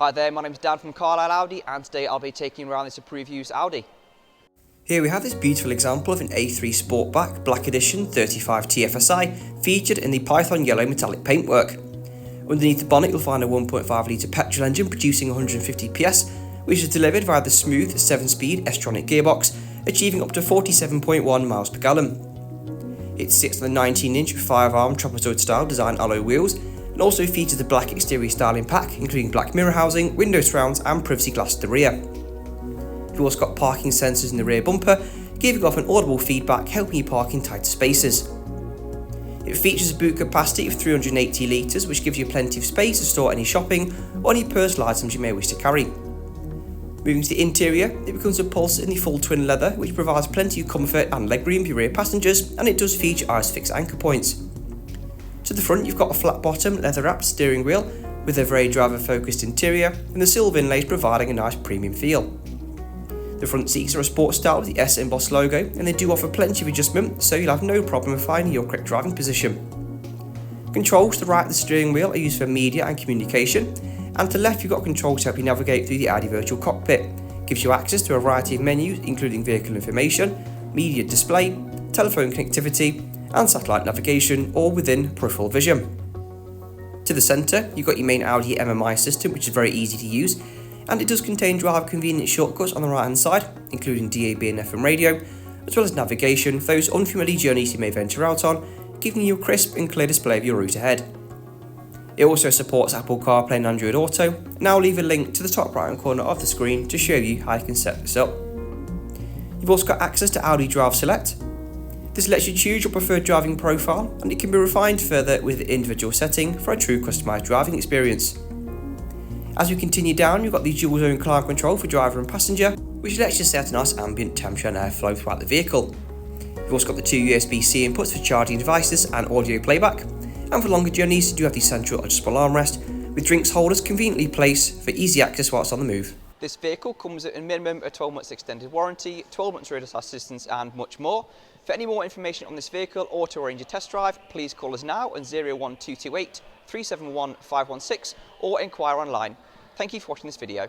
Hi there, my name's Dan from Carlisle Audi, and today I'll be taking you around this approved used Audi. Here we have this beautiful example of an A3 Sportback Black Edition 35 TFSI featured in the Python yellow metallic paintwork. Underneath the bonnet you'll find a 1.5 litre petrol engine producing 150 PS, which is delivered via the smooth 7-speed tronic gearbox, achieving up to 47.1 miles per gallon. It sits on the 19-inch 5-arm trapezoid style design alloy wheels, and also features the black exterior styling pack, including black mirror housing, window surrounds and privacy glass at the rear. You've also got parking sensors in the rear bumper, giving off an audible feedback, helping you park in tighter spaces. It features a boot capacity of 380 litres, which gives you plenty of space to store any shopping or any personal items you may wish to carry. Moving to the interior, it becomes upholstered in the full twin leather, which provides plenty of comfort and legroom for your rear passengers, and it does feature ISOFIX anchor points. To the front you've got a flat bottom leather wrapped steering wheel with a very driver focused interior, and the silver inlays providing a nice premium feel. The front seats are a sports style with the S embossed logo, and they do offer plenty of adjustment, so you'll have no problem finding your correct driving position. Controls to the right of the steering wheel are used for media and communication, and to the left you've got controls to help you navigate through the Audi virtual cockpit. It gives you access to a variety of menus including vehicle information, media display, telephone connectivity and satellite navigation, all within peripheral vision. To the centre you've got your main Audi MMI system, which is very easy to use, and it does contain driver convenient shortcuts on the right hand side, including DAB and FM radio, as well as navigation for those unfamiliar journeys you may venture out on, giving you a crisp and clear display of your route ahead. It also supports Apple CarPlay and Android Auto, and I'll leave a link to the top right hand corner of the screen to show you how you can set this up. You've also got access to Audi Drive Select. This lets you choose your preferred driving profile, and it can be refined further with the individual setting for a true customised driving experience. As we continue down, you've got the dual zone climate control for driver and passenger, which lets you set a nice ambient temperature and airflow throughout the vehicle. You've also got the 2 USB-C inputs for charging devices and audio playback, and for longer journeys you do have the central adjustable armrest with drinks holders conveniently placed for easy access whilst on the move. This vehicle comes at a minimum of 12 months extended warranty, 12 months roadside assistance and much more. For any more information on this vehicle or to arrange a test drive, please call us now on 01228 371 516 or inquire online. Thank you for watching this video.